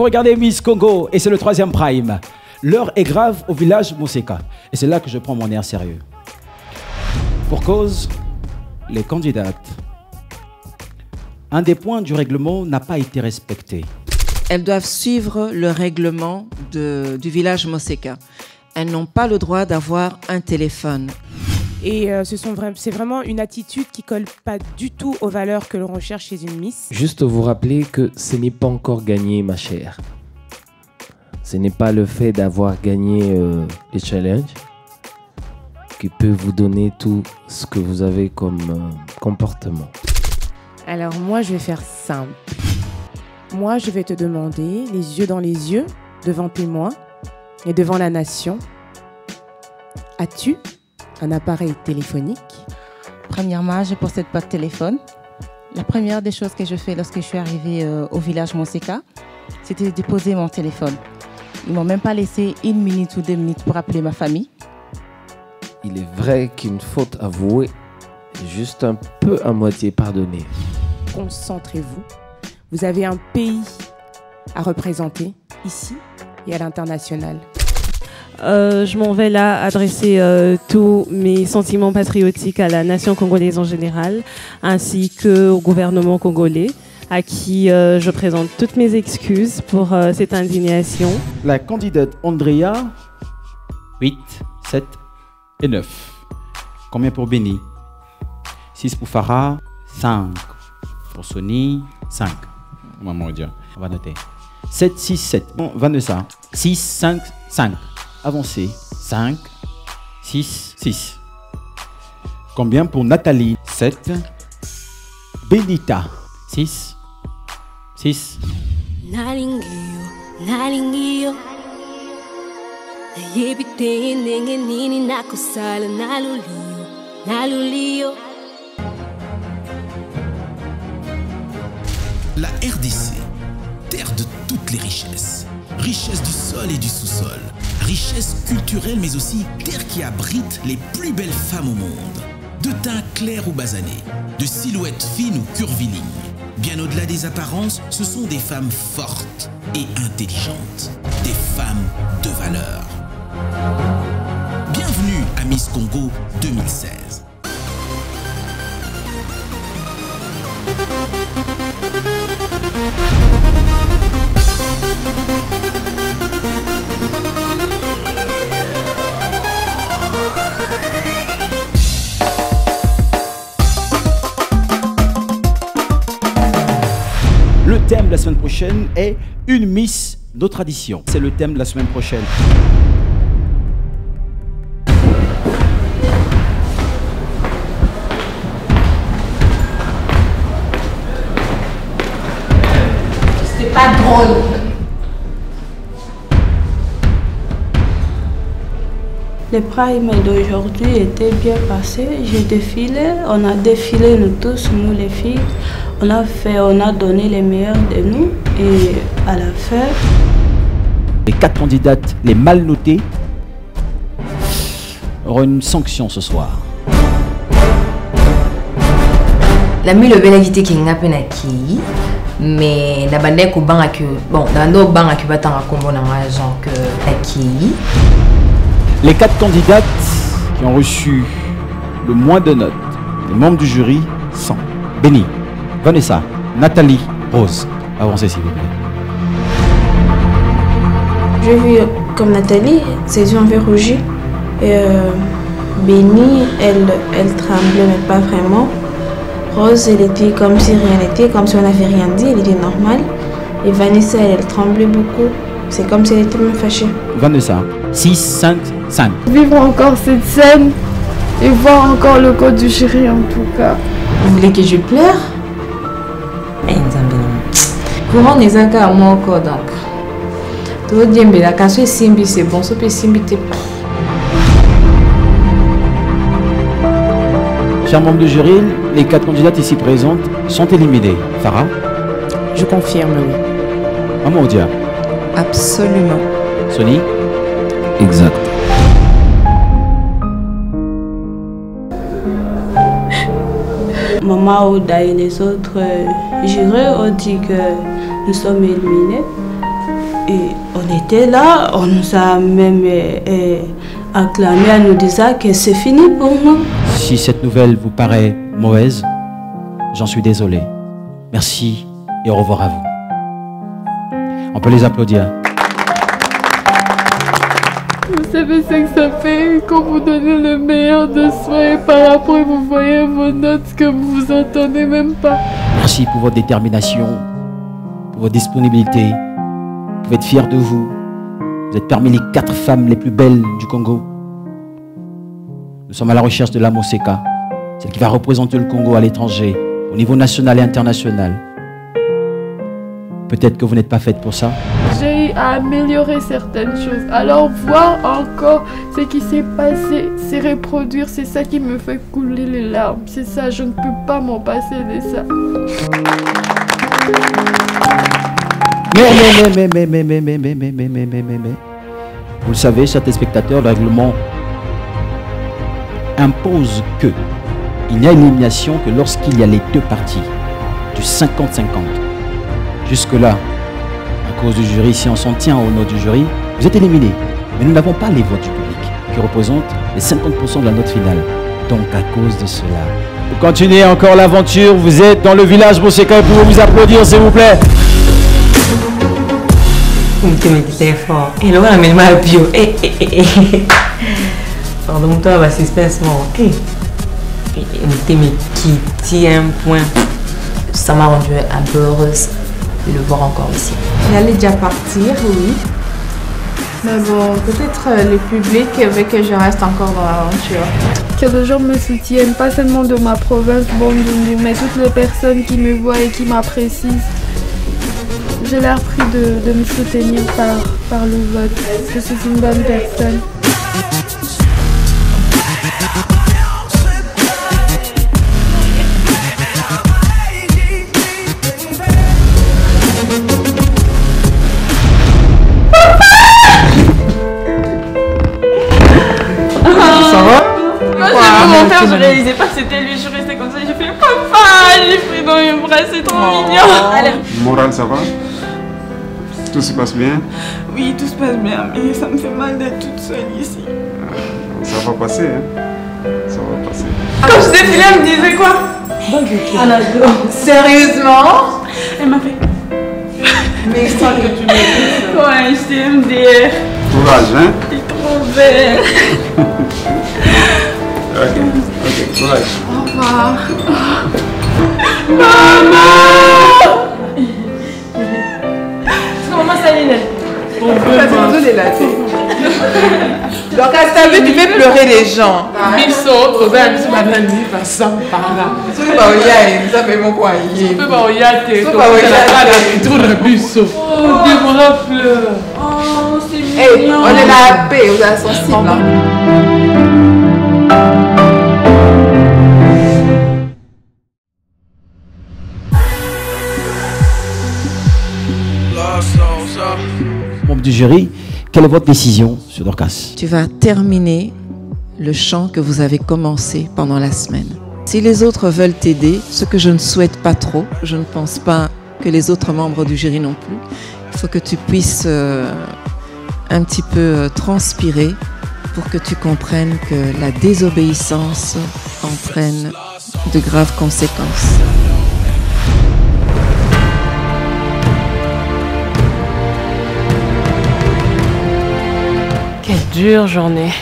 Vous regardez Miss Congo et c'est le 3e prime. L'heure est grave au village Moseka. Et c'est là que je prends mon air sérieux. Pour cause, les candidates. Un des points du règlement n'a pas été respecté. Elles doivent suivre le règlement du village Moseka. Elles n'ont pas le droit d'avoir un téléphone. Et c'est vraiment une attitude qui colle pas du tout aux valeurs que l'on recherche chez une Miss. Juste vous rappeler que ce n'est pas encore gagné, ma chère. Ce n'est pas le fait d'avoir gagné les challenges qui peut vous donner tout ce que vous avez comme comportement. Alors moi, je vais faire simple. Moi, je vais te demander, les yeux dans les yeux, devant témoins et devant la nation, as-tu un appareil téléphonique? Premièrement, je ne possède pas de téléphone. La première des choses que je fais lorsque je suis arrivée au village Moseka, c'était de déposer mon téléphone. Ils ne m'ont même pas laissé 1 minute ou 2 minutes pour appeler ma famille. Il est vrai qu'une faute avouée est juste un peu à moitié pardonnée. Concentrez-vous. Vous avez un pays à représenter ici et à l'international. Je m'en vais là adresser tous mes sentiments patriotiques à la nation congolaise en général, ainsi qu'au gouvernement congolais, à qui je présente toutes mes excuses pour cette indignation. La candidate Andrea, 8, 7 et 9. Combien pour Béni? 6 pour Farah, 5 pour Sony, 5. Maman dire, on va noter. 7, 6, 7. Bon, Vanessa. 6, 5, 5. Avancez. 5, 6, 6. Combien pour Nathalie? 7. Benita. 6, 6. Nalingio, nalingio. Yebite nenge nini nakusala nalulio, nalulio. La RDC, terre de toutes les richesses. Richesse du sol et du sous-sol. Richesse culturelle mais aussi terre qui abrite les plus belles femmes au monde. De teint clair ou basané, de silhouettes fines ou curvilignes. Bien au-delà des apparences, ce sont des femmes fortes et intelligentes. Des femmes de valeur. Bienvenue à Miss Congo 2016. Le thème de la semaine prochaine est une Miss, nos traditions. C'est le thème de la semaine prochaine. C'est pas drôle. Le prime d'aujourd'hui était bien passé. J'ai défilé, on a défilé nous tous, nous les filles. On a donné les meilleurs de nous et à la fin... Les 4 candidates les mal notées auront une sanction ce soir. La mi le benedite qui n'a pas qui mais la bande ko banga que bon dans nos banga qui va t'en raconter dans la genre que qui les 4 candidates qui ont reçu le moins de notes, les membres du jury sont Béni, Vanessa, Nathalie, Rose. Avancez s'il vous plaît. J'ai vu comme Nathalie, ses yeux avaient rougi. Et Béni, elle tremblait mais pas vraiment. Rose, elle était comme si rien n'était, comme si on n'avait rien dit, elle était normale. Et Vanessa, elle tremblait beaucoup. C'est comme si elle était même fâchée. Vanessa, 6, 5, 5. Vivre encore cette scène et voir encore le code du jury en tout cas. Vous voulez que je pleure? Courant n'est pas à moi encore donc. Tout le monde la casse Simbi c'est bon, ça peut Simbi t'es. Chers membres du jury, les 4 candidates ici présentes sont éliminées. Farah? Je confirme, oui. Amoudia? Absolument. Sony? Exact. Maman Oda et les autres jurés ont dit que nous sommes éliminés. on était là, on nous a même acclamé en nous disant que c'est fini pour nous. Si cette nouvelle vous paraît mauvaise, j'en suis désolé. Merci et au revoir à vous. On peut les applaudir. Vous savez ce que ça fait quand vous donnez le meilleur de soi et par après vous voyez vos notes que vous vous entendez même pas. Merci pour votre détermination, pour votre disponibilité. Vous pouvez être fiers de vous. Vous êtes parmi les 4 femmes les plus belles du Congo. Nous sommes à la recherche de la Moseka, celle qui va représenter le Congo à l'étranger, au niveau national et international. Peut-être que vous n'êtes pas faite pour ça. J'ai eu à améliorer certaines choses. Alors voir encore ce qui s'est passé, c'est reproduire, c'est ça qui me fait couler les larmes. C'est ça, je ne peux pas m'en passer de ça. Mais. Vous le savez, chers téléspectateurs, le règlement impose que il n'y a élimination que lorsqu'il y a les 2 parties, du 50-50. Jusque-là, à cause du jury, si on s'en tient au nom du jury, vous êtes éliminés. Mais nous n'avons pas les votes du public, qui représentent les 50% de la note finale. Donc à cause de cela, vous continuez encore l'aventure, vous êtes dans le village Moseka, pouvez vous applaudir s'il vous plaît. C'est fort. Et là, on a mis ma bio. Pardon-toi, ma suspense. Qui tient un point. Ça m'a rendue un peu heureuse de le voir encore ici. J'allais déjà partir, oui. Mais bon, peut-être le public veut que je reste encore dans l'aventure. Que les gens me soutiennent, pas seulement de ma province, Bandundu, mais toutes les personnes qui me voient et qui m'apprécient. J'ai l'air pris de me soutenir par le vote. Je suis une bonne personne. Mon père, je réalisais pas que c'était lui, je restais comme ça, j'ai fait papa, j'ai pris dans mes bras, c'est trop mignon. Moral, ça va? Tout se passe bien? Oui, tout se passe bien, mais ça me fait mal d'être toute seule ici. Ça va passer, hein? Ça va passer. Quand je défilais, elle me disait quoi? Sérieusement? Elle m'a fait. Mais je crois que tu m'écoutes. Ouais, je t'aime, DR. Courage, hein? T'es trop belle. Ok, courage. Au revoir. Maman! Maman Saline. Donc à ta vue, tu fais pleurer les gens. On est là à paix, vous êtes sensible. Membre du jury, quelle est votre décision sur Dorcas? Tu vas terminer le chant que vous avez commencé pendant la semaine. Si les autres veulent t'aider, ce que je ne souhaite pas trop, je ne pense pas que les autres membres du jury non plus, il faut que tu puisses un petit peu transpirer pour que tu comprennes que la désobéissance entraîne de graves conséquences. Quelle dure journée.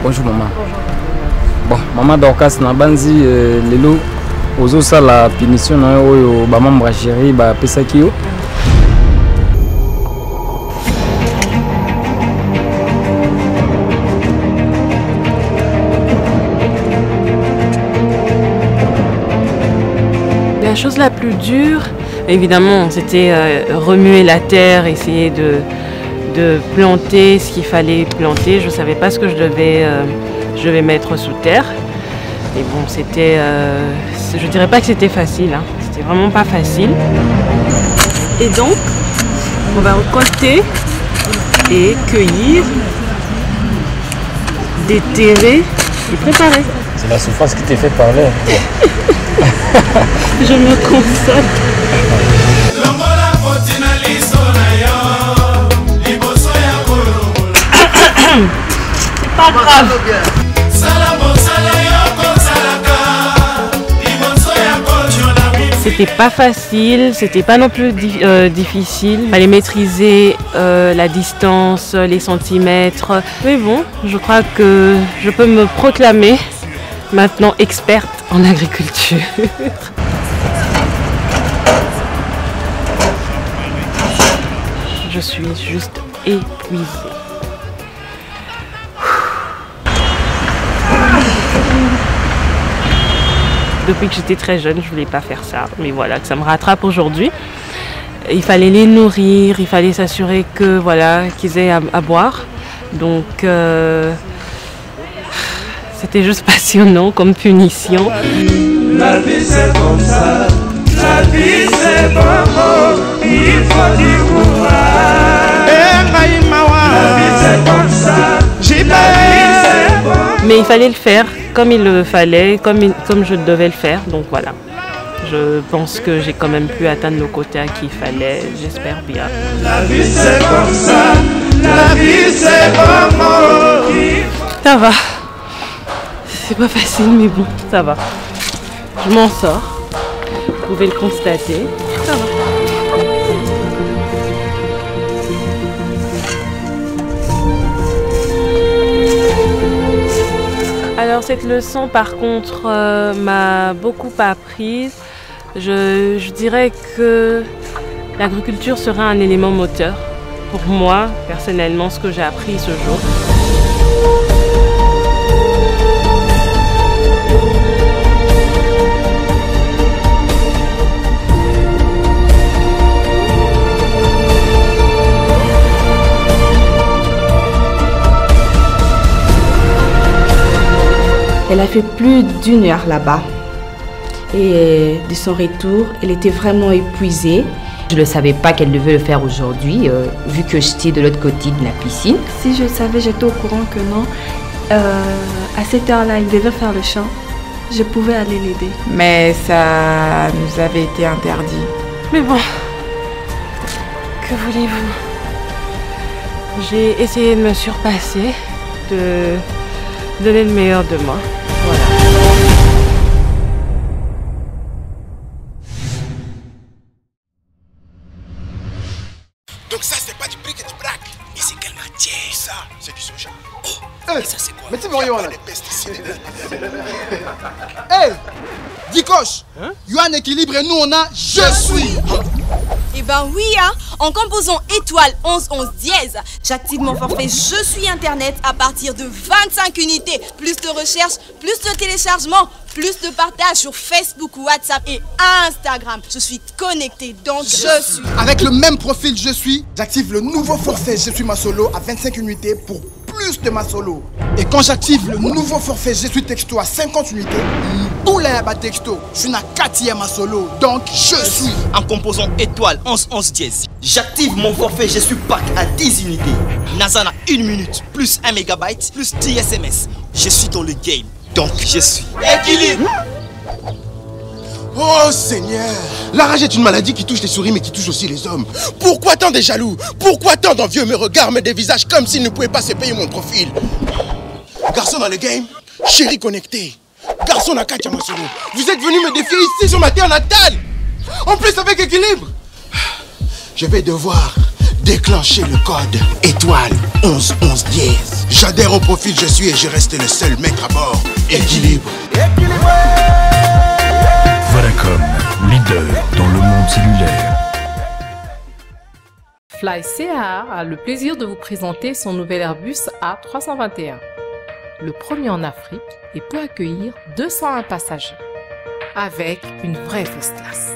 Bonjour maman. Bon, maman Dorcas na banzi lelo ozo sala punition na oyo ba membre chéri ba pesaki yo. La chose la plus dure, évidemment, c'était remuer la terre, essayer de planter ce qu'il fallait planter. Je ne savais pas ce que je devais mettre sous terre. Et bon, c'était, je dirais pas que c'était facile, hein. C'était vraiment pas facile. Et donc, on va récolter et cueillir, déterrer et préparer. C'est la souffrance qui t'est fait parler. Je me console. pas grave. C'était pas facile, c'était pas non plus difficile. Il fallait maîtriser la distance, les centimètres. Mais bon, je crois que je peux me proclamer maintenant experte en agriculture. Je suis juste épuisée. Depuis que j'étais très jeune, je voulais pas faire ça. Mais voilà, que ça me rattrape aujourd'hui. Il fallait les nourrir, il fallait s'assurer que voilà, qu'ils aient à boire. Donc c'était juste passionnant comme punition. La vie c'est comme ça, la vie c'est pas beau, il faut du courage. La vie c'est comme ça, mais il fallait le faire comme il le fallait, comme je devais le faire. Donc voilà, je pense que j'ai quand même pu atteindre le quota qu'il fallait, j'espère bien. La vie c'est comme ça, la vie c'est pas beau. Ça va. C'est pas facile, mais bon, ça va. Je m'en sors. Vous pouvez le constater. Ça va. Alors cette leçon, par contre, m'a beaucoup apprise. Je dirais que l'agriculture sera un élément moteur pour moi, personnellement, ce que j'ai appris ce jour. Elle a fait plus d'1 heure là-bas. Et de son retour, elle était vraiment épuisée. Je ne savais pas qu'elle devait le faire aujourd'hui, vu que j'étais de l'autre côté de la piscine. Si je savais, j'étais au courant que non. À cette heure-là, il devait faire le champ. Je pouvais aller l'aider. Mais ça nous avait été interdit. Mais bon, que voulez-vous? J'ai essayé de me surpasser, de donner le meilleur de moi. Voilà. Donc ça, c'est pas du bric et du brac. Et c'est quelle matière? Ça, c'est du soja. Oh, et ça, c'est quoi? Mais tu vois, Yohan. Les pesticides. Hey, Dikosh, Yohan équilibre et nous, on a je suis. Eh ben oui, hein, en composant étoile 11 11 dièse, j'active mon forfait Je suis Internet à partir de 25 unités. Plus de recherche, plus de téléchargement, plus de partage sur Facebook, WhatsApp et Instagram. Je suis connecté, donc je suis. Avec le même profil Je suis, j'active le nouveau forfait Je suis ma solo à 25 unités pour plus de ma solo. Et quand j'active le nouveau forfait Je suis texto à 50 unités, tous les texto, je suis na 4e ma solo, donc je suis. En composant étoile 11 11 dièse, j'active mon forfait Je suis pack à 10 unités. Nazana 1 minute, plus 1 mégabyte, plus 10 SMS. Je suis dans le game, donc je suis. Équilibre. Oh Seigneur, la rage est une maladie qui touche les souris mais qui touche aussi les hommes. Pourquoi tant de jaloux? Pourquoi tant d'envieux me regardent, me dévisagent comme s'ils ne pouvaient pas se payer mon profil? Garçon dans le game, chéri connecté, garçon à Katia Masoro, vous êtes venu me défier ici sur ma terre natale. En plus avec équilibre. Je vais devoir déclencher le code étoile 11 11 dièse. J'adhère au profil Je suis et je reste le seul maître à bord. Équilibre. Vodacom, leader dans le monde cellulaire. Fly CAA a le plaisir de vous présenter son nouvel Airbus A321. Le premier en Afrique et peut accueillir 201 passagers. Avec une vraie first class.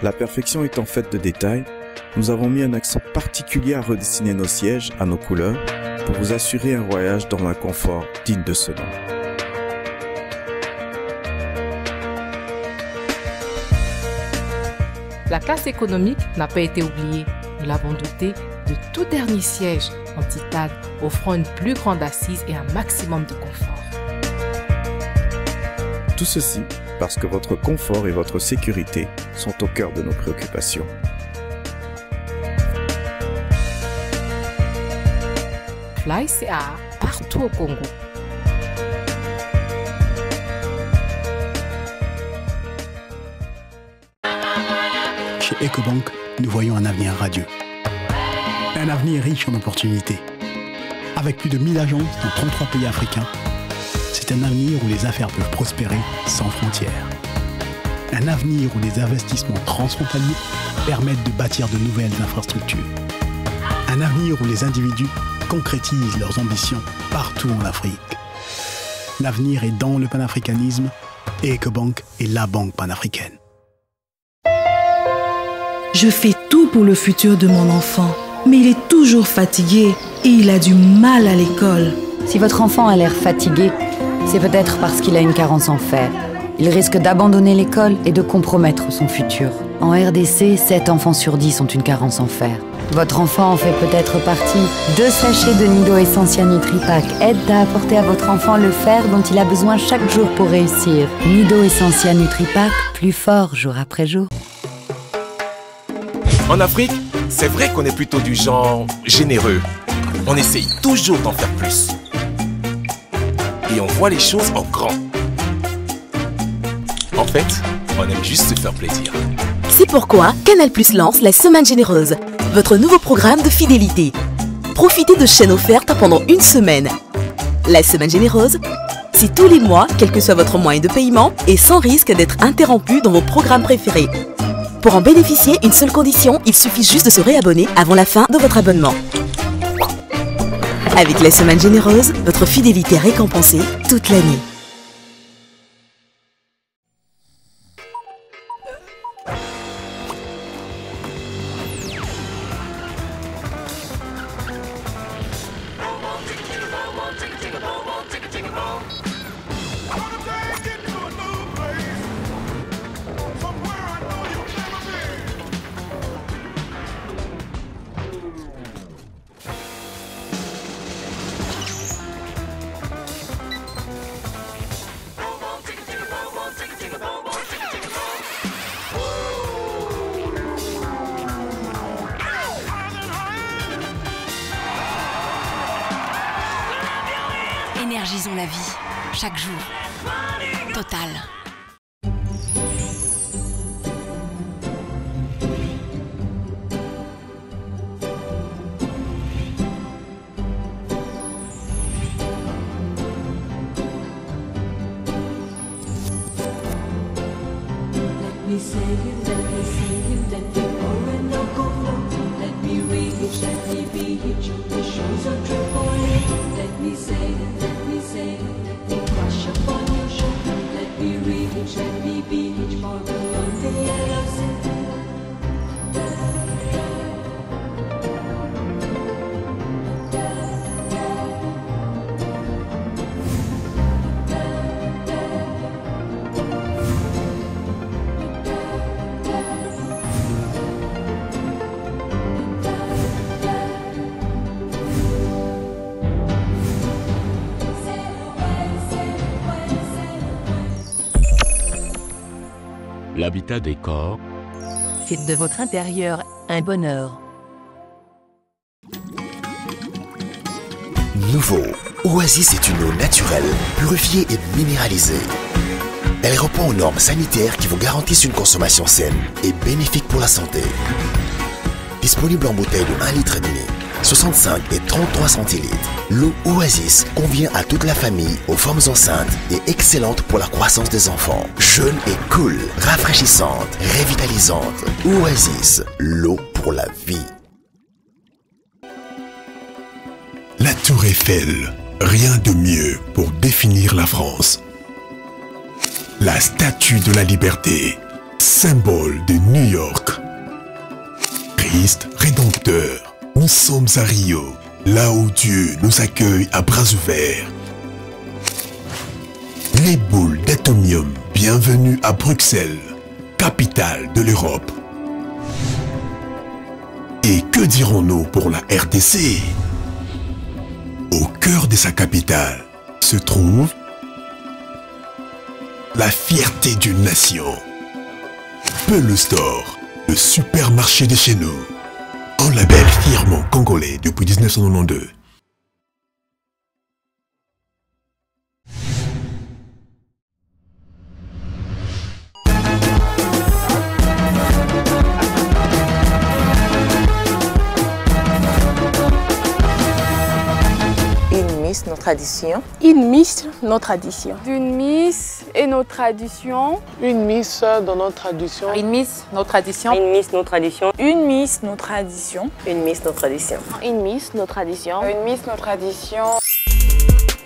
La perfection étant faite de détails, nous avons mis un accent particulier à redessiner nos sièges à nos couleurs pour vous assurer un voyage dans un confort digne de ce nom. La classe économique n'a pas été oubliée. Nous l'avons doté de tout dernier siège en titane, offrant une plus grande assise et un maximum de confort. Tout ceci parce que votre confort et votre sécurité sont au cœur de nos préoccupations. Fly CA partout au Congo. Chez Ecobank, nous voyons un avenir radieux. Un avenir riche en opportunités. Avec plus de 1000 agences dans 33 pays africains, c'est un avenir où les affaires peuvent prospérer sans frontières. Un avenir où les investissements transfrontaliers permettent de bâtir de nouvelles infrastructures. Un avenir où les individus concrétisent leurs ambitions partout en Afrique. L'avenir est dans le panafricanisme et Ecobank est la banque panafricaine. Je fais tout pour le futur de mon enfant, mais il est toujours fatigué et il a du mal à l'école. Si votre enfant a l'air fatigué, c'est peut-être parce qu'il a une carence en fer. Il risque d'abandonner l'école et de compromettre son futur. En RDC, 7 enfants sur 10 ont une carence en fer. Votre enfant en fait peut-être partie. 2 sachets de Nido Essentia Nutripack aident à apporter à votre enfant le fer dont il a besoin chaque jour pour réussir. Nido Essentia Nutripack, plus fort jour après jour. En Afrique, c'est vrai qu'on est plutôt du genre généreux. On essaye toujours d'en faire plus. Et on voit les choses en grand. En fait, on aime juste se faire plaisir. C'est pourquoi Canal+ lance la Semaine Généreuse, votre nouveau programme de fidélité. Profitez de chaînes offertes pendant une semaine. La Semaine Généreuse, c'est tous les mois, quel que soit votre moyen de paiement, et sans risque d'être interrompu dans vos programmes préférés. Pour en bénéficier, une seule condition, il suffit juste de se réabonner avant la fin de votre abonnement. Avec la Semaine Généreuse, votre fidélité est récompensée toute l'année. Énergisons la vie, chaque jour. Total. L'habitat des corps. Faites de votre intérieur un bonheur. Nouveau, Oasis est une eau naturelle, purifiée et minéralisée. Elle répond aux normes sanitaires qui vous garantissent une consommation saine et bénéfique pour la santé. Disponible en bouteille de 1,5 litre, 65 et 33 centilitres, l'eau Oasis convient à toute la famille, aux femmes enceintes et excellente pour la croissance des enfants. Jeune et cool, rafraîchissante, révitalisante. Oasis, l'eau pour la vie. La Tour Eiffel, rien de mieux pour définir la France. La Statue de la Liberté, symbole de New York. Christ rédempteur. Nous sommes à Rio, là où Dieu nous accueille à bras ouverts. Les boules d'atomium, bienvenue à Bruxelles, capitale de l'Europe. Et que dirons-nous pour la RDC? Au cœur de sa capitale se trouve la fierté d'une nation. Peulh Store, le supermarché de chez nous. Un label fièrement congolais depuis 1992. traditions. Une miss, nos traditions. D'une miss et nos traditions. Une miss dans nos traditions. Une miss, nos traditions. Une miss, nos traditions. Une miss, nos traditions. Une miss, nos traditions. Une miss, nos traditions. Une miss, nos traditions.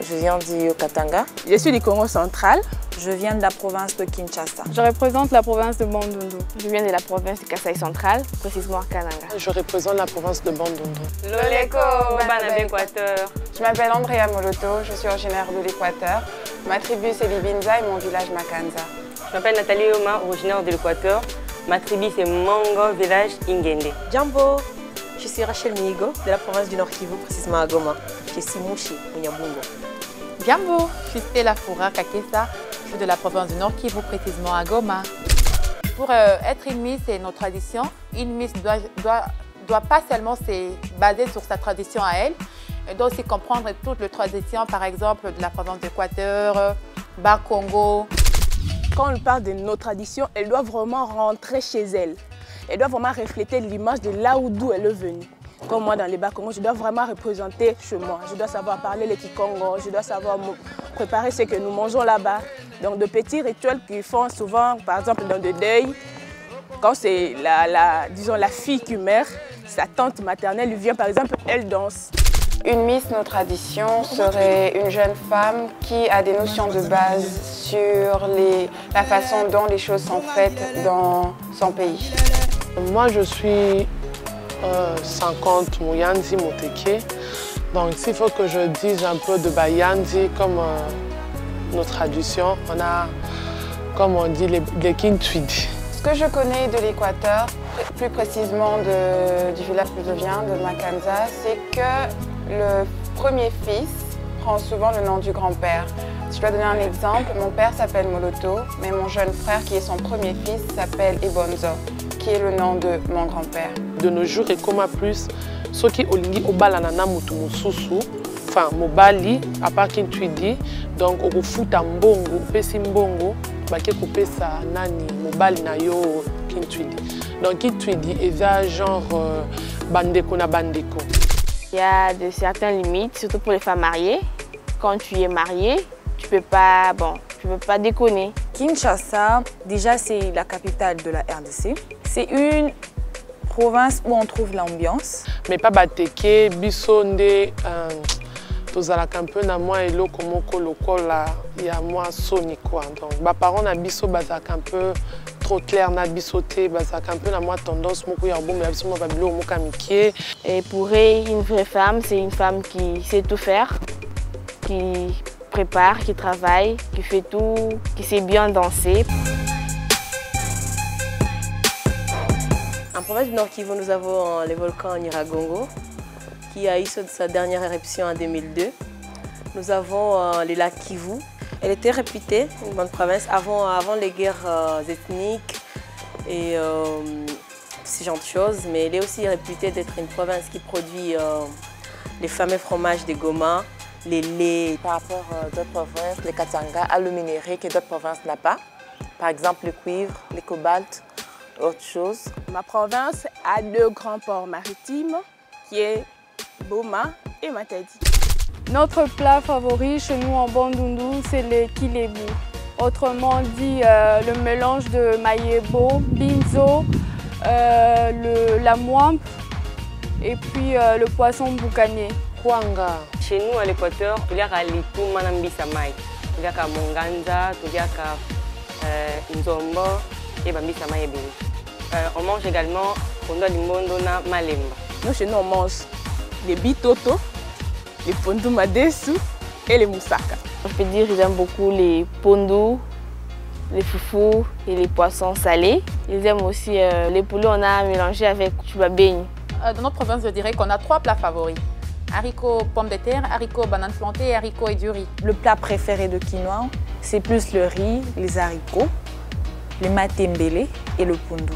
Je viens du Katanga. Je suis du Congo central. Je viens de la province de Kinshasa. Je représente la province de Bandundu. Je viens de la province de Kasaï central, précisément à Kananga. Je représente la province de Bandundu. Loleko, Bana d'Équateur. Je m'appelle Andrea Moloto, je suis originaire de l'Équateur. Ma tribu c'est Libinza et mon village Makanza. Je m'appelle Nathalie Oma, originaire de l'Équateur. Ma tribu c'est Mongo, village Ingende. Jambo, je suis Rachel Migo de la province du Nord Kivu, précisément à Goma. Je suis Mouchi, Munyabungo. Jambo, je suis Stella Foura Kakesa. Je suis de la province du Nord Kivu, précisément à Goma. Pour être une miss et nos traditions, une miss doit pas seulement se baser sur sa tradition à elle, elle doit aussi comprendre toutes les traditions, par exemple de la province d'Équateur, Bas-Congo. Quand on parle de nos traditions, elle doit vraiment rentrer chez elle. Elle doit vraiment refléter l'image de là d'où elle est venue. Comme moi dans les Bas-Congo, je dois vraiment représenter chez moi. Je dois savoir parler le Kikongo, je dois savoir préparer ce que nous mangeons là-bas. Donc de petits rituels qu'ils font souvent, par exemple dans le deuil, quand c'est disons, la fille qui meurt, sa tante maternelle lui vient par exemple, elle danse. Une miss, nos traditions, serait une jeune femme qui a des notions de base sur la façon dont les choses sont faites dans son pays. Moi je suis 50 Mouyandi Moteke. Donc s'il faut que je dise un peu de Bayandi comme nos traditions, on a, comme on dit, les Kintwidi. Ce que je connais de l'Équateur, plus précisément du village où je viens, de Makanza, c'est que le premier fils prend souvent le nom du grand-père. Si je dois donner un exemple, mon père s'appelle Moloto, mais mon jeune frère, qui est son premier fils, s'appelle Ebonzo, qui est le nom de mon grand-père. De nos jours, et comme plus, ceux qui olingi obalanana mutu mususu, enfin mobali, à part Kintwidi, donc au futa mbongo, pesi mbongo, bake kopesa nani mobali na yo Kintwidi. Donc Kintwidi est genre bandeko na bandeko. Il y a de certaines limites, surtout pour les femmes mariées. Quand tu es mariée, tu peux pas déconner. Kinshasa, déjà c'est la capitale de la RDC. C'est une province où on trouve l'ambiance. Mais pas bateke, bisonde, tozalaka un peu na moi eloko moko lokola ya moi soni quoi. Donc ba parents na biso bazaka un peu trop clair na bisoté, bazaka un peu na moi tendance moko ya bon mais absolument ba bilo moka mikie. Et pour elle, une vraie femme, c'est une femme qui sait tout faire, qui prépare, qui travaille, qui fait tout, qui sait bien danser. En province du Nord Kivu, nous avons le volcan Nyiragongo qui a eu sa dernière éruption en 2002. Nous avons le lac Kivu. Elle était réputée, une bonne province, avant les guerres ethniques et ce genre de choses. Mais elle est aussi réputée d'être une province qui produit les fameux fromages de Goma, les laits. Par rapport à d'autres provinces, le Katanga a le minerai que d'autres provinces n'ont pas. Par exemple, le cuivre, le cobalt, autre chose. Ma province a 2 grands ports maritimes, qui est Boma et Matadi. Notre plat favori chez nous en Bandundu, c'est le kilebu. Autrement dit, le mélange de mayebo, binzo, la mwamp et puis le poisson boucanier. Kwanga. Chez nous à l'Équateur, il y a litu manambisa mai. Il y a monganza, il y a nzombo et bambisa mai ebele. On mange également pondo limondo na malemba. Nous chez nous on mange les bitoto, les pondu madesu et les moussaka. Je peux dire que j'aime beaucoup les pondus, les foufous et les poissons salés. Ils aiment aussi les poulets, on a mélangé avec chubabeigne. Dans notre province, je dirais qu'on a 3 plats favoris. Haricots pommes de terre, haricots bananes plantées et haricots et du riz. Le plat préféré de quinoa, c'est plus le riz, les haricots, les matembele et le pondu.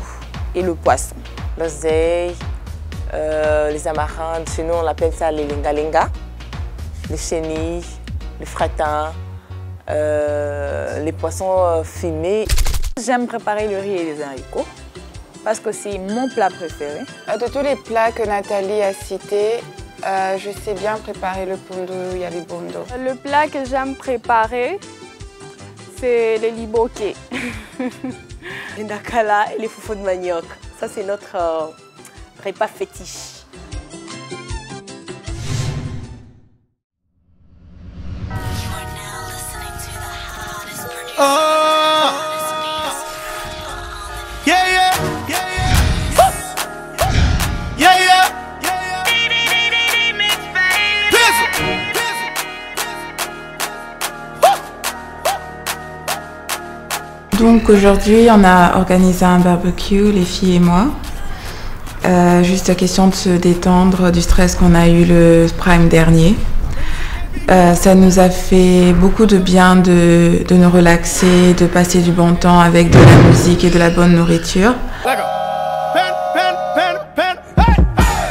Et le poisson. L'oseille, les amarandes, chez nous on appelle ça les lenga-lenga, les chenilles, les fratins, les poissons fumés. J'aime préparer le riz et les haricots parce que c'est mon plat préféré. De tous les plats que Nathalie a cités, Je sais bien préparer le pondo, il y a les bondo. Le plat que j'aime préparer, c'est les liboké. Les nakala et les foufous de manioc. Ça, c'est notre repas fétiche. Oh, yeah, yeah, yeah, yeah, yeah, yeah. Donc aujourd'hui, on a organisé un barbecue, les filles et moi. Juste question de se détendre du stress qu'on a eu le prime dernier. Ça nous a fait beaucoup de bien de nous relaxer, de passer du bon temps avec de la musique et de la bonne nourriture.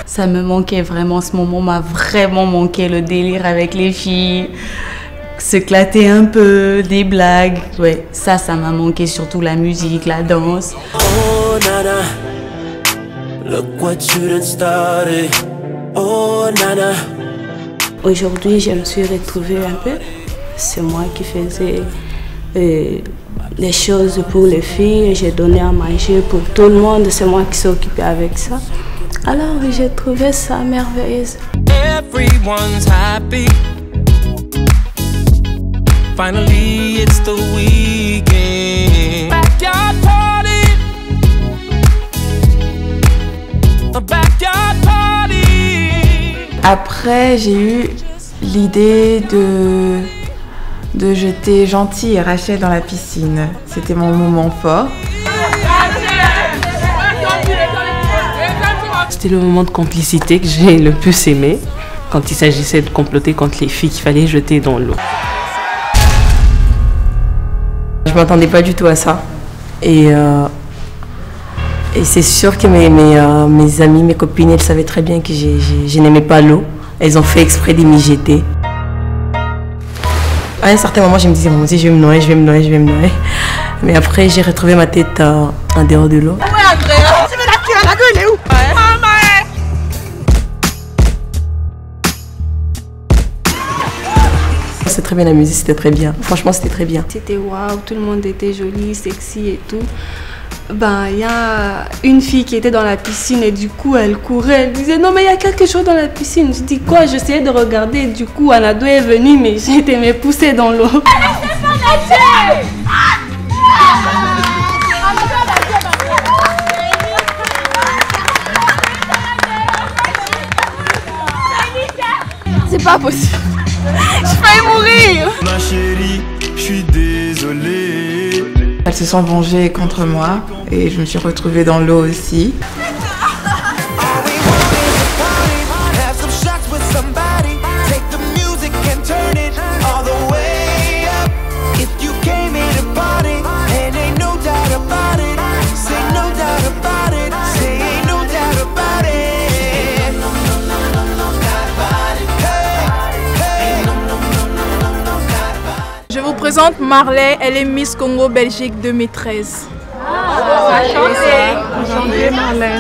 Ça me manquait vraiment, ce moment m'a vraiment manqué, le délire avec les filles, s'éclater un peu, des blagues. Ouais, ça m'a manqué, surtout la musique, la danse. Oh nana, look what you done started. Oh nana. Aujourd'hui, je me suis retrouvée un peu. C'est moi qui faisais les choses pour les filles. J'ai donné à manger pour tout le monde. C'est moi qui s'occupais avec ça. Alors, j'ai trouvé ça merveilleuse. Everyone's happy. Finally, it's the weekend. Backyard party. A backyard party. Après, j'ai eu l'idée de jeter Gentil et Rachel dans la piscine. C'était mon moment fort. C'était le moment de complicité que j'ai le plus aimé, quand il s'agissait de comploter contre les filles qu'il fallait jeter dans l'eau. Je m'attendais pas du tout à ça. Et c'est sûr que mes amis, mes copines, elles savaient très bien que je n'aimais pas l'eau. Elles ont fait exprès de m'y jeter. À un certain moment, je me disais, bon, si je vais me noyer, je vais me noyer, je vais me noyer. Mais après, j'ai retrouvé ma tête en dehors de l'eau. C'est très bien amusé, c'était très bien. Franchement, c'était très bien. C'était waouh, tout le monde était joli, sexy et tout. Ben, il y a une fille qui était dans la piscine et du coup, elle courait. Elle disait, non, mais il y a quelque chose dans la piscine. Je dis, quoi? J'essayais de regarder et du coup, Anado est venue, mais j'ai été me pousser dans l'eau. C'est pas possible. J'ai failli mourir. Ma chérie, je suis désolé. Elles se sont vengées contre moi et je me suis retrouvée dans l'eau aussi. Je vous présente Marley, elle est Miss Congo Belgique 2013. Enchantée Marley.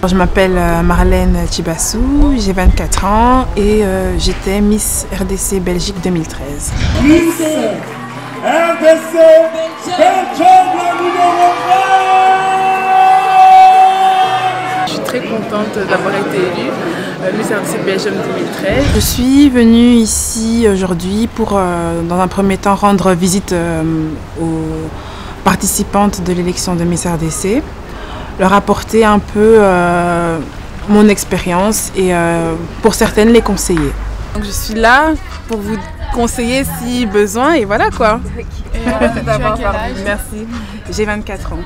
Je m'appelle Marlène Chibassou, j'ai 24 ans et j'étais Miss RDC Belgique 2013. Miss RDC Belgique numéro 1. Je suis très contente d'avoir été élue Miss RDC Belgique 2013. Je suis venue ici aujourd'hui pour, dans un premier temps, rendre visite aux participantes de l'élection de Miss RDC, leur apporter un peu mon expérience et pour certaines les conseiller. Donc je suis là pour vous conseiller si besoin et voilà quoi. Merci. J'ai 24 ans.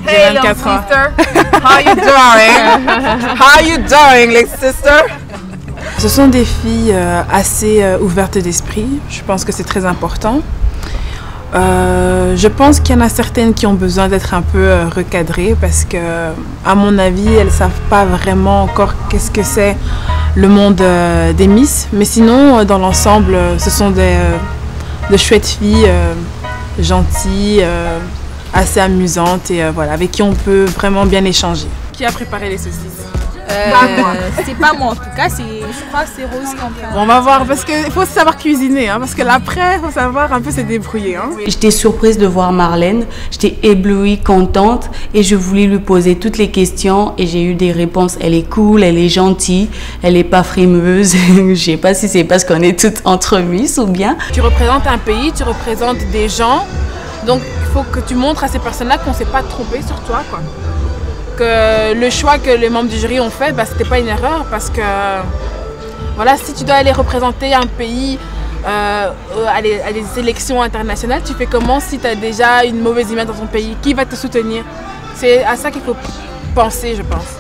Hey, 24 ans. How you doing? How you doing, little sister? Ce sont des filles assez ouvertes d'esprit. Je pense que c'est très important. Je pense qu'il y en a certaines qui ont besoin d'être un peu recadrées parce que, à mon avis, elles ne savent pas vraiment encore qu'est-ce que c'est le monde des Miss. Mais sinon, dans l'ensemble, ce sont de chouettes filles, gentilles, assez amusante et voilà, avec qui on peut vraiment bien échanger. Qui a préparé les saucisses? C'est pas moi en tout cas, je crois que c'est Rose qui en fait. Bon, on va voir parce qu'il faut savoir cuisiner, hein, parce que l'après, il faut savoir un peu se débrouiller. Hein. J'étais surprise de voir Marlène, j'étais éblouie, contente et je voulais lui poser toutes les questions et j'ai eu des réponses. Elle est cool, elle est gentille, elle est pas frimeuse. Je sais pas si c'est parce qu'on est toutes entre Miss ou bien. Tu représentes un pays, tu représentes des gens, donc il faut que tu montres à ces personnes-là qu'on ne s'est pas trompé sur toi, quoi. Que le choix que les membres du jury ont fait, bah, c'était pas une erreur parce que voilà, si tu dois aller représenter un pays à des élections internationales, tu fais comment si tu as déjà une mauvaise image dans ton pays? Qui va te soutenir? C'est à ça qu'il faut penser, je pense.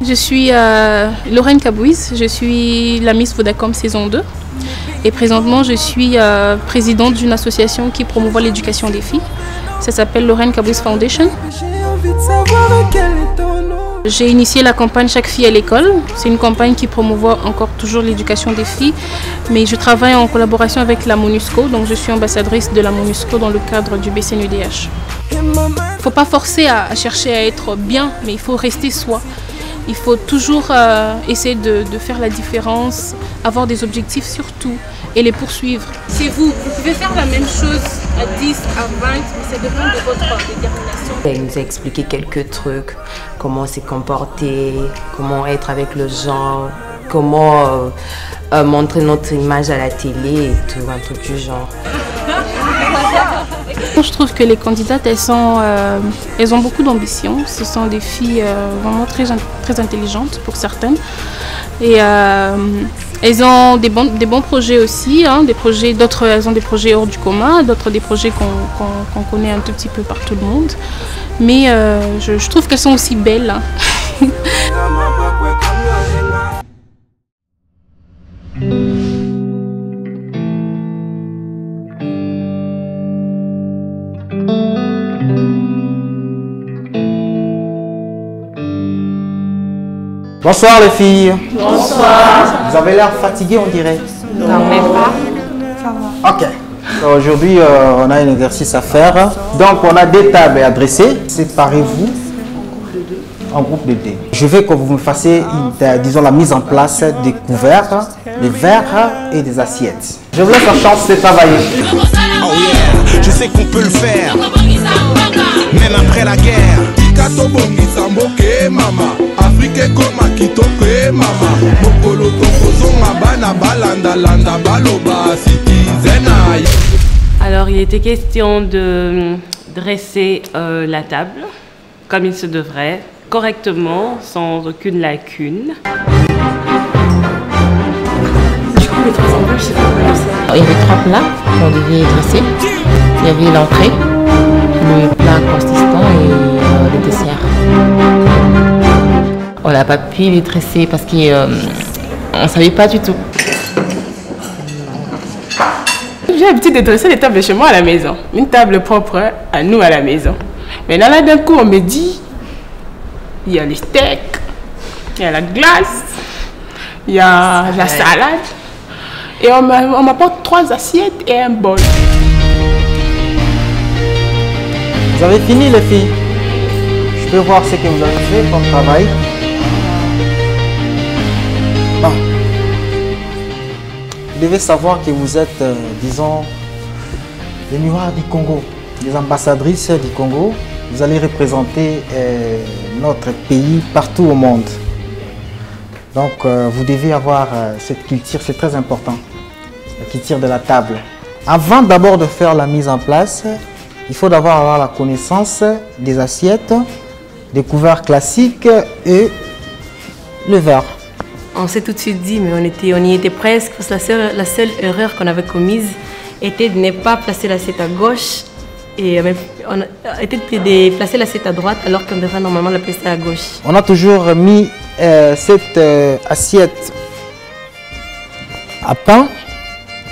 Je suis Lorraine Cabouise, je suis la Miss Vodacom saison 2 et présentement je suis présidente d'une association qui promouvoit l'éducation des filles. Ça s'appelle Lorraine Cabouise Foundation. J'ai initié la campagne Chaque fille à l'école. C'est une campagne qui promouvoit encore toujours l'éducation des filles, mais je travaille en collaboration avec la MONUSCO, donc je suis ambassadrice de la MONUSCO dans le cadre du BCNUDH. Il ne faut pas forcer à chercher à être bien, mais il faut rester soi. Il faut toujours essayer de faire la différence, avoir des objectifs surtout et les poursuivre. C'est vous pouvez faire la même chose à 10, à 20, mais ça dépend de votre détermination. Elle nous a expliqué quelques trucs, comment se comporter, comment être avec le genre, comment montrer notre image à la télé et tout, un truc du genre. Je trouve que les candidates, elles ont beaucoup d'ambition. Ce sont des filles vraiment très intelligentes pour certaines. Et elles ont des bons projets aussi. Hein, d'autres, elles ont des projets hors du commun, d'autres des projets qu'on connaît un tout petit peu par tout le monde. Mais je trouve qu'elles sont aussi belles. Hein. Bonsoir les filles. Bonsoir. Vous avez l'air fatigué, on dirait. Non, même pas. Ça va. Ok. Aujourd'hui, on a un exercice à faire. Donc, on a des tables à dresser. Séparez-vous en groupe de deux. Je veux que vous me fassiez, disons, la mise en place des couverts, des verres et des assiettes. Je vous laisse la chance de travailler. Oh yeah, je sais qu'on peut le faire, même après la guerre. Alors il était question de dresser la table comme il se devrait, correctement, sans aucune lacune. Il y avait 3 plats qu'on devait dresser. Il y avait l'entrée, le plat consistant et le dessert. On n'a pas pu les dresser parce qu'on ne savait pas du tout. J'ai l'habitude de dresser les tables chez moi à la maison. Une table propre à nous à la maison. Mais là d'un coup, on me dit, il y a les steaks, il y a la glace, il y a la salade. Et on m'apporte 3 assiettes et un bol. Vous avez fini les filles? Je peux voir ce que vous avez fait comme travail. Bon. Vous devez savoir que vous êtes, disons, les miroirs du Congo, les ambassadrices du Congo. Vous allez représenter notre pays partout au monde. Donc vous devez avoir cette culture, c'est très important, la culture de la table. Avant d'abord de faire la mise en place, il faut d'abord avoir la connaissance des assiettes, des couverts classiques et le verre. On s'est tout de suite dit, mais on y était presque, parce que la seule erreur qu'on avait commise était de ne pas placer l'assiette à gauche et on a été de placer l'assiette à droite alors qu'on devrait normalement la placer à gauche. On a toujours mis cette assiette à pain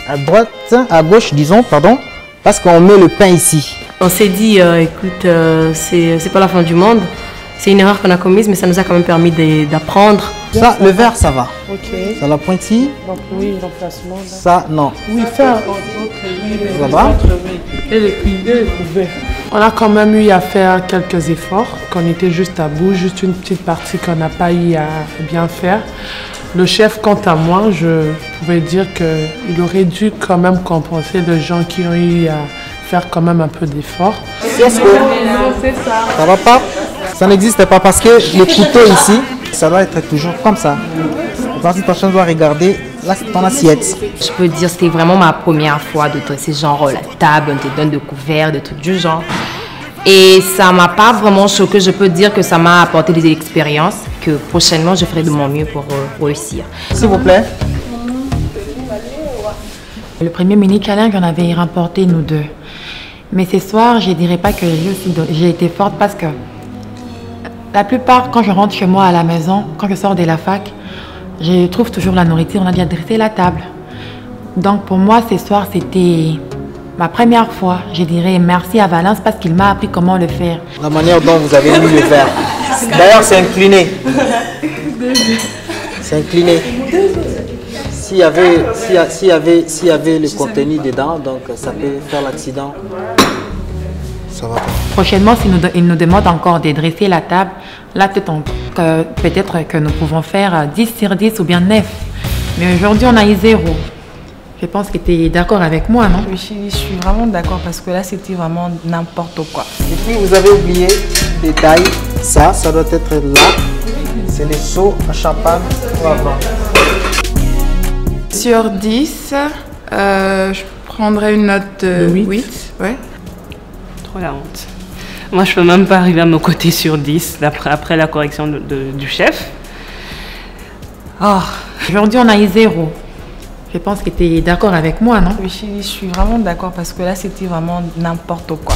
à droite, à gauche disons, pardon, parce qu'on met le pain ici. On s'est dit, écoute, c'est pas la fin du monde, c'est une erreur qu'on a commise, mais ça nous a quand même permis d'apprendre bien. Ça, le vert, ça va. Ok. Ça la pointille. Donc oui, l'emplacement. là. Ça, non. Oui, faire. Ça va? Et les couverts. On a quand même eu à faire quelques efforts, qu'on était juste à bout, juste une petite partie qu'on n'a pas eu à bien faire. Le chef, quant à moi, je pouvais dire qu'il aurait dû quand même compenser les gens qui ont eu à faire quand même un peu d'efforts. Est-ce que ça va pas? Ça n'existe pas parce que le couteau ici, ça doit être toujours comme ça. La partie prochaine doit regarder ton assiette. Je peux dire que c'était vraiment ma première fois de dresser genre la table, on te donne de couverts, de trucs du genre. Et ça m'a pas vraiment choqué, je peux dire que ça m'a apporté des expériences que prochainement je ferai de mon mieux pour réussir. S'il vous plaît. Le premier mini-challenge, on avait remporté nous deux. Mais ce soir, je ne dirais pas que j'ai été forte parce que la plupart, quand je rentre chez moi à la maison, quand je sors de la fac, je trouve toujours la nourriture, on a déjà dressé la table. Donc pour moi, ce soir, c'était ma première fois. Je dirais merci à Valence parce qu'il m'a appris comment le faire. La manière dont vous avez mis le verre. D'ailleurs, c'est incliné. C'est incliné. S'il y avait le contenu dedans, donc ça peut faire l'accident. Ça va pas. Prochainement, s'il nous demande encore de dresser la table, là peut-être que nous pouvons faire 10 sur 10 ou bien 9. Mais aujourd'hui, on a eu 0. Je pense que tu es d'accord avec moi, non? Oui, je suis vraiment d'accord parce que là, c'était vraiment n'importe quoi. Et puis, vous avez oublié le détail. Ça doit être là. C'est les seaux à champagne pour avant. Sur 10, je prendrais une note de 8. Ouais. Trop la honte. Moi, je peux même pas arriver à me coter sur 10 après la correction du chef. Oh. Aujourd'hui, on a eu 0. Je pense que tu es d'accord avec moi, non? Oui, je suis vraiment d'accord parce que là, c'était vraiment n'importe quoi.